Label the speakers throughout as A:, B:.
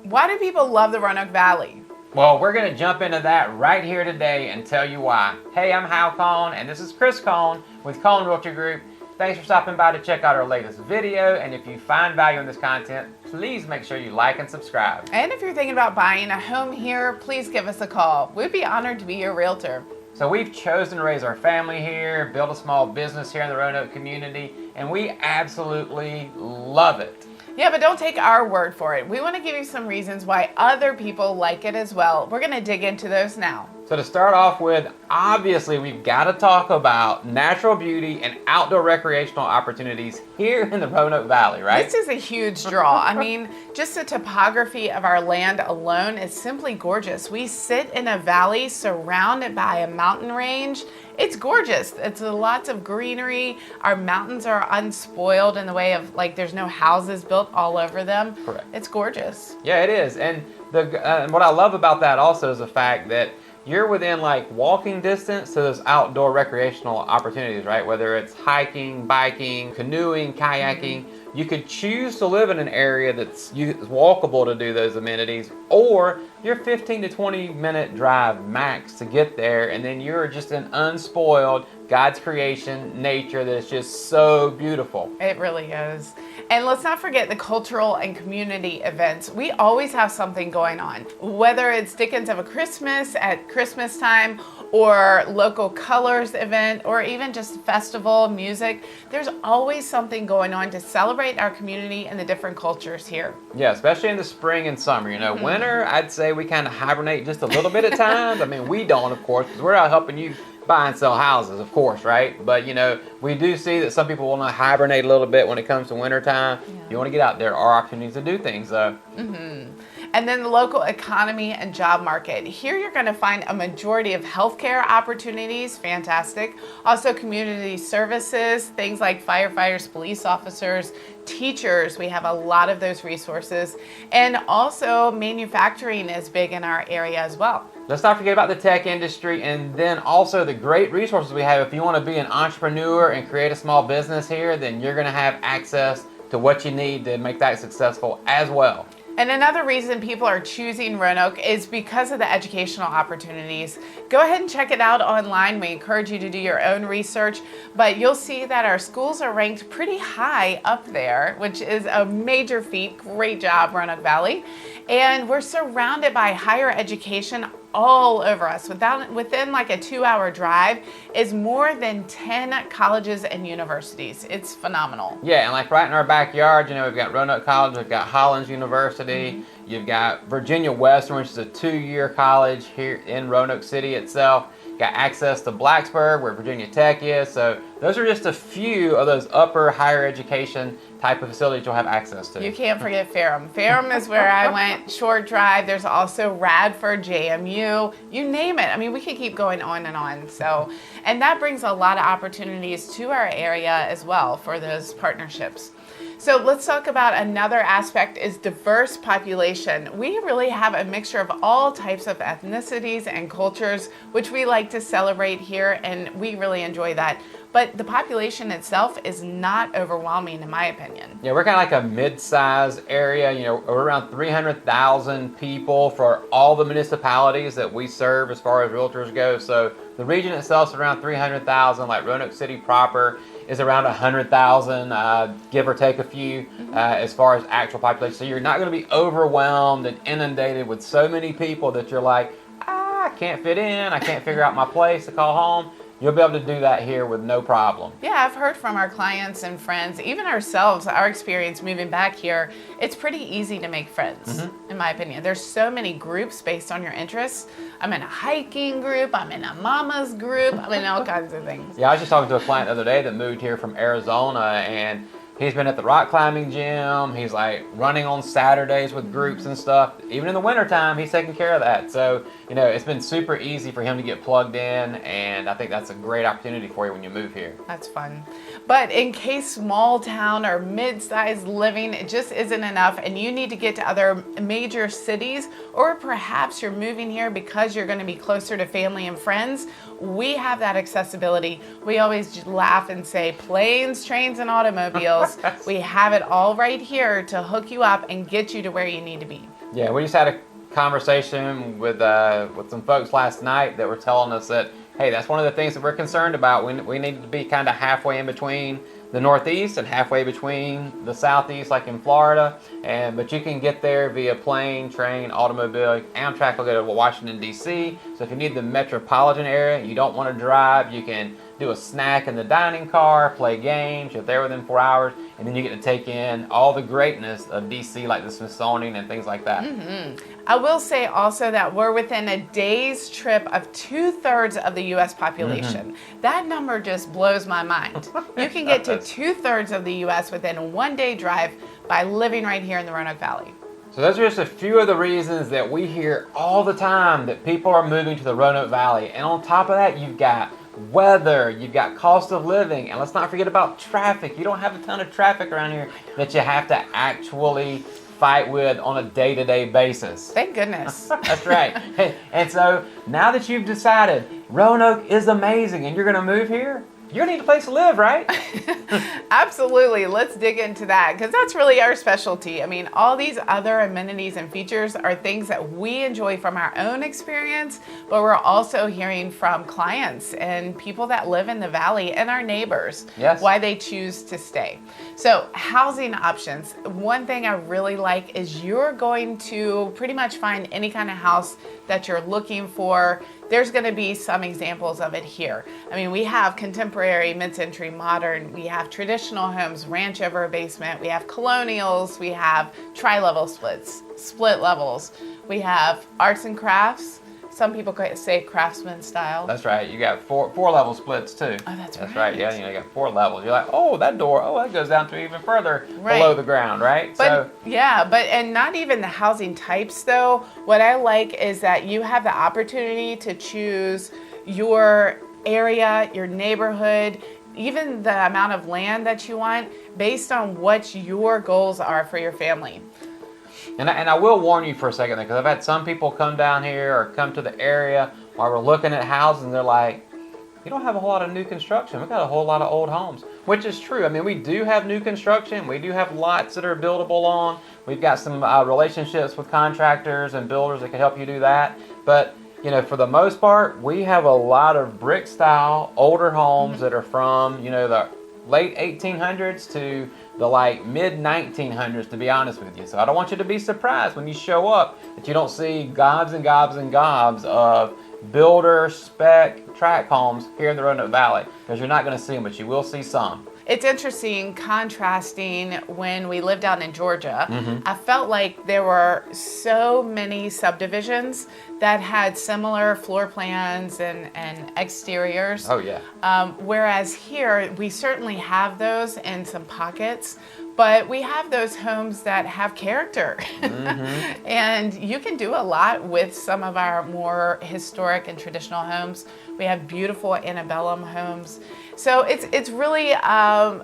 A: Why do people love the Roanoke Valley?
B: Well, we're going to jump into that right here today and tell you why. Hey, I'm Hal Cohn, and this is Chris Cohn with Cohn Realty Group. Thanks for stopping by to check out our latest video, and if you find value in this content, please make sure you like and subscribe.
A: And if you're thinking about buying a home here, please give us a call. We'd be honored to be your realtor.
B: So we've chosen to raise our family here, build a small business here in the Roanoke community, and we absolutely love it.
A: Yeah, but don't take our word for it. We want to give you some reasons why other people like it as well. We're going to dig into those now.
B: So to start off with, obviously we've got to talk about natural beauty and outdoor recreational opportunities here in the Roanoke Valley, right?
A: This is a huge draw. I mean, just the topography of our land alone is simply gorgeous. We sit in a valley surrounded by a mountain range. It's gorgeous. It's lots of greenery. Our mountains are unspoiled in the way of, like, there's no houses built all over them.
B: Correct.
A: It's gorgeous.
B: Yeah, it is. And what I love about that also is the fact that you're within like walking distance to those outdoor recreational opportunities, right? Whether it's hiking, biking, canoeing, kayaking, you could choose to live in an area that's walkable to do those amenities, or you're 15 to 20 minute drive max to get there, and then you're just an unspoiled God's creation, nature that is just so beautiful.
A: It really is. And let's not forget the cultural and community events. We always have something going on, whether it's Dickens of a Christmas at Christmas time, or local colors event, or even just festival music. There's always something going on to celebrate our community and the different cultures here.
B: Yeah, especially in the spring and summer. You know, winter, I'd say we kind of hibernate just a little bit at times. I mean, we don't, of course, because we're out helping you buy and sell houses, of course, right? But, you know, we do see that some people want to hibernate a little bit when it comes to winter time. Yeah. You want to get out there. There are opportunities to do things, though.
A: And then the local economy and job market. Here you're going to find a majority of healthcare opportunities, fantastic. Also community services, things like firefighters, police officers, teachers. We have a lot of those resources. And also manufacturing is big in our area as well.
B: Let's not forget about the tech industry, and then also the great resources we have. If you want to be an entrepreneur and create a small business here, then you're going to have access to what you need to make that successful as well.
A: And another reason people are choosing Roanoke is because of the educational opportunities. Go ahead and check it out online. We encourage you to do your own research, but you'll see that our schools are ranked pretty high up there, which is a major feat. Great job, Roanoke Valley. And we're surrounded by higher education all over us. Within like a 2-hour drive is more than 10 colleges and universities. It's phenomenal.
B: Yeah, and like right in our backyard, you know, we've got Roanoke College, we've got Hollins University, you've got Virginia Western, which is a 2-year college here in Roanoke City itself. Got access to Blacksburg, where Virginia Tech is. So those are just a few of those upper higher education type of facilities you'll have access to.
A: You can't forget Ferrum. Ferrum is where I went, short drive. There's also Radford, JMU, you name it. I mean, we could keep going on and on. So, and that brings a lot of opportunities to our area as well for those partnerships. So let's talk about another aspect is diverse population. We really have a mixture of all types of ethnicities and cultures, which we like to celebrate here, and we really enjoy that. But the population itself is not overwhelming, in my opinion.
B: Yeah, we're kind of like a mid-sized area. You know, we're around 300,000 people for all the municipalities that we serve as far as realtors go. So the region itself is around 300,000, like Roanoke City proper is around 100,000, give or take a few, as far as actual population. So you're not going to be overwhelmed and inundated with so many people that you're like, I can't fit in, I can't figure out my place to call home. You'll be able to do that here with no problem.
A: Yeah, I've heard from our clients and friends, even ourselves, our experience moving back here, it's pretty easy to make friends, in my opinion. There's so many groups based on your interests. I'm in a hiking group, I'm in a mama's group, I'm in all kinds of things.
B: Yeah, I was just talking to a client the other day that moved here from Arizona, and he's been at the rock climbing gym. He's like running on Saturdays with groups and stuff. Even in the wintertime, he's taking care of that. So, you know, it's been super easy for him to get plugged in, and I think that's a great opportunity for you when you move here.
A: That's fun. But in case small town or mid-sized living, it just isn't enough and you need to get to other major cities, or perhaps you're moving here because you're going to be closer to family and friends, we have that accessibility. We always laugh and say planes, trains, and automobiles. We have it all right here to hook you up and get you to where you need to be.
B: Yeah, we just had a conversation with some folks last night that were telling us that, hey, that's one of the things that we're concerned about. We need to be kind of halfway in between the Northeast and halfway between the Southeast, like in Florida. But you can get there via plane, train, automobile. Amtrak will go to Washington, D.C. So if you need the metropolitan area, you don't want to drive, you can do a snack in the dining car, play games. You're there within 4 hours, and then you get to take in all the greatness of D.C., like the Smithsonian and things like that.
A: I will say also that we're within a day's trip of 2/3 of the U.S. population. That number just blows my mind. You can get to 2/3 of the U.S. within a one-day drive by living right here in the Roanoke Valley.
B: So those are just a few of the reasons that we hear all the time that people are moving to the Roanoke Valley. And on top of that, you've got weather, you've got cost of living, and let's not forget about traffic. You don't have a ton of traffic around here that you have to actually fight with on a day-to-day basis.
A: Thank goodness.
B: That's right. And so now that you've decided Roanoke is amazing and you're going to move here, you need a place to live, right?
A: Absolutely. Let's dig into that because that's really our specialty. I mean, all these other amenities and features are things that we enjoy from our own experience, but we're also hearing from clients and people that live in the valley and our neighbors, why they choose to stay. So housing options. One thing I really like is you're going to pretty much find any kind of house that you're looking for. There's going to be some examples of it here. I mean, we have contemporary, mid-century, modern, we have traditional homes, ranch over a basement, we have colonials, we have tri-level splits, split levels, we have arts and crafts. Some people say craftsman style.
B: That's right. You got four level splits too.
A: Oh, that's
B: right. Yeah, you got 4 levels. You're like, oh, that door, that goes down to even further below the ground, right?
A: But and not even the housing types though. What I like is that you have the opportunity to choose your area, your neighborhood, even the amount of land that you want based on what your goals are for your family.
B: And I will warn you for a second, because I've had some people come down here or come to the area while we're looking at houses, and they're like, you don't have a whole lot of new construction. We've got a whole lot of old homes, which is true. I mean, we do have new construction. We do have lots that are buildable on. We've got some relationships with contractors and builders that can help you do that. But, you know, for the most part, we have a lot of brick style, older homes that are from, you know, the late 1800s to the mid 1900s, to be honest with you. So I don't want you to be surprised when you show up that you don't see gobs and gobs and gobs of builder spec tract homes here in the Roanoke Valley, because you're not going to see them, but you will see some.
A: It's interesting contrasting when we lived out in Georgia. I felt like there were so many subdivisions that had similar floor plans and exteriors.
B: Oh, yeah.
A: Whereas here, we certainly have those in some pockets, but we have those homes that have character. And you can do a lot with some of our more historic and traditional homes. We have beautiful antebellum homes. So it's really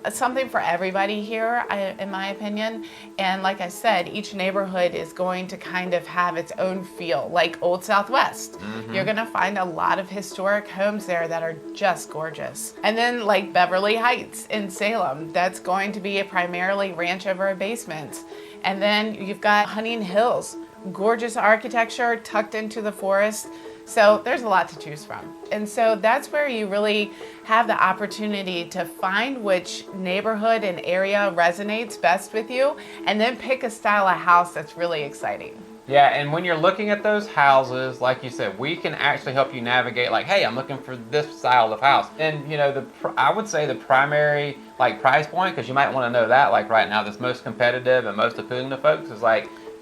A: something for everybody here, in my opinion. And like I said, each neighborhood is going to kind of have its own feel, like Old Southwest. You're going to find a lot of historic homes there that are just gorgeous. And then like Beverly Heights in Salem, that's going to be a primarily ranch over a basement. And then you've got Hunting Hills, gorgeous architecture tucked into the forest. So there's a lot to choose from. And so that's where you really have the opportunity to find which neighborhood and area resonates best with you, and then pick a style of house that's really exciting.
B: Yeah, and when you're looking at those houses, like you said, we can actually help you navigate, like, hey, I'm looking for this style of house. And, you know, I would say the primary, price point, because you might want to know that, right now, that's most competitive and most appealing to folks is,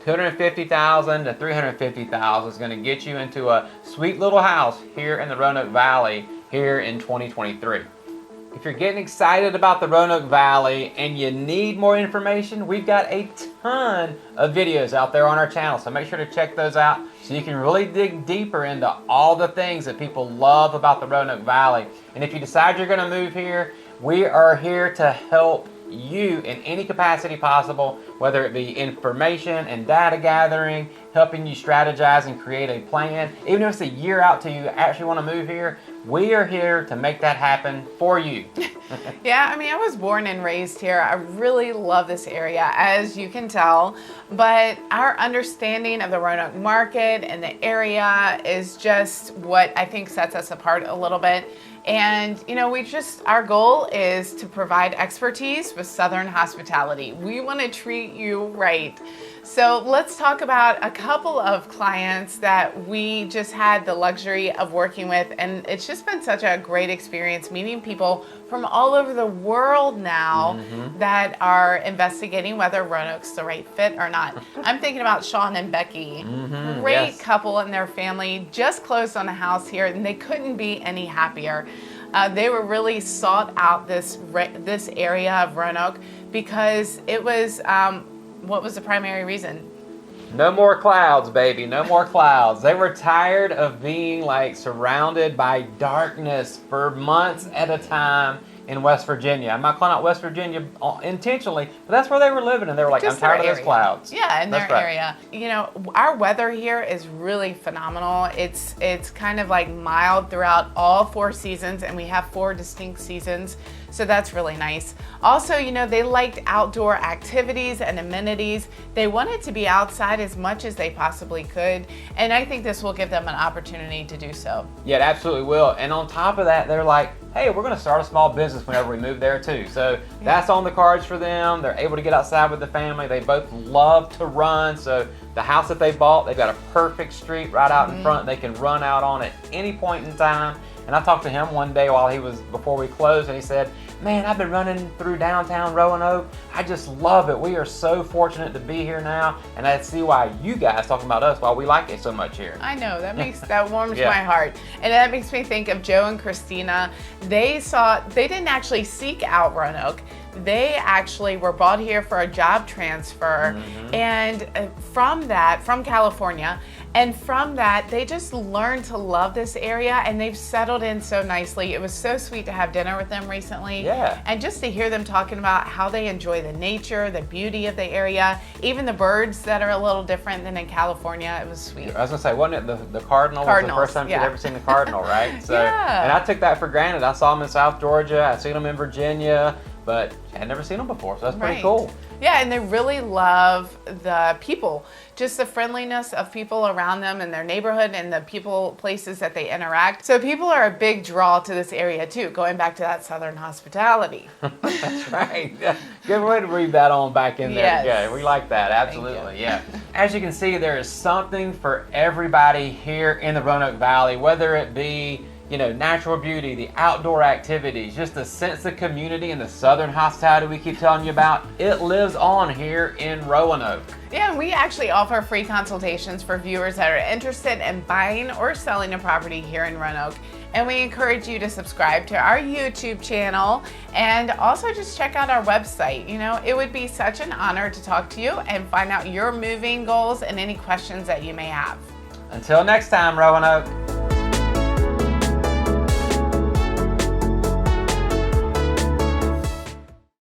B: $250,000 to $350,000 is going to get you into a sweet little house here in the Roanoke Valley here in 2023. If you're getting excited about the Roanoke Valley and you need more information, we've got a ton of videos out there on our channel, so make sure to check those out so you can really dig deeper into all the things that people love about the Roanoke Valley. And if you decide you're going to move here, We are here to help you in any capacity possible, whether it be information and data gathering, helping you strategize and create a plan. Even if it's a year out till you actually want to move here, we are here to make that happen for you.
A: Yeah, I mean, I was born and raised here. I really love this area, as you can tell. But our understanding of the Roanoke market and the area is just what I think sets us apart a little bit. And, you know, our goal is to provide expertise with Southern hospitality. We want to treat you right. So let's talk about a couple of clients that we just had the luxury of working with. And it's just been such a great experience meeting people from all over the world now that are investigating whether Roanoke's the right fit or not. I'm thinking about Sean and Becky. Great couple and their family just closed on a house here, and they couldn't be any happier. They were really sought out this area of Roanoke because it was, what was the primary reason?
B: No more clouds, baby. No more clouds. They were tired of being like surrounded by darkness for months at a time in West Virginia. I'm not calling out West Virginia intentionally, but that's where they were living, and they were like, I'm tired of those clouds.
A: Yeah, in their area. You know, our weather here is really phenomenal. It's kind of like mild throughout all 4 seasons, and we have 4 distinct seasons. So that's really nice. Also, you know, they liked outdoor activities and amenities. They wanted to be outside as much as they possibly could. And I think this will give them an opportunity to do so.
B: Yeah, it absolutely will. And on top of that, they're like, hey, we're going to start a small business whenever we move there too. So that's on the cards for them. They're able to get outside with the family. They both love to run. So the house that they bought, they've got a perfect street right out in front. They can run out on at any point in time. And I talked to him one day before we closed, and he said, man, I've been running through downtown Roanoke. I just love it. We are so fortunate to be here now, and I see why you guys talking about us, why we like it so much here.
A: I know, that warms my heart. And that makes me think of Joe and Christina. They didn't actually seek out Roanoke. They actually were brought here for a job transfer, and from California, and from that, they just learned to love this area, and they've settled in so nicely. It was so sweet to have dinner with them recently.
B: Yeah.
A: And just to hear them talking about how they enjoy the nature, the beauty of the area, even the birds that are a little different than in California. It was sweet.
B: I was going to say, wasn't it the cardinal? Was the first time you'd ever seen the cardinal, right? So,
A: yeah.
B: And I took that for granted. I saw them in South Georgia. I've seen them in Virginia, but I had never seen them before, so that's pretty cool.
A: Yeah, and they really love the people, just the friendliness of people around them and their neighborhood and the places that they interact. So people are a big draw to this area too, going back to that Southern hospitality.
B: That's right. Good way to read that on back in there.
A: Yes.
B: Yeah, we like that, absolutely, yeah. As you can see, there is something for everybody here in the Roanoke Valley, whether it be natural beauty, the outdoor activities, just the sense of community and the Southern hospitality we keep telling you about. It lives on here in Roanoke.
A: Yeah, and we actually offer free consultations for viewers that are interested in buying or selling a property here in Roanoke. And we encourage you to subscribe to our YouTube channel and also just check out our website. It would be such an honor to talk to you and find out your moving goals and any questions that you may have.
B: Until next time, Roanoke.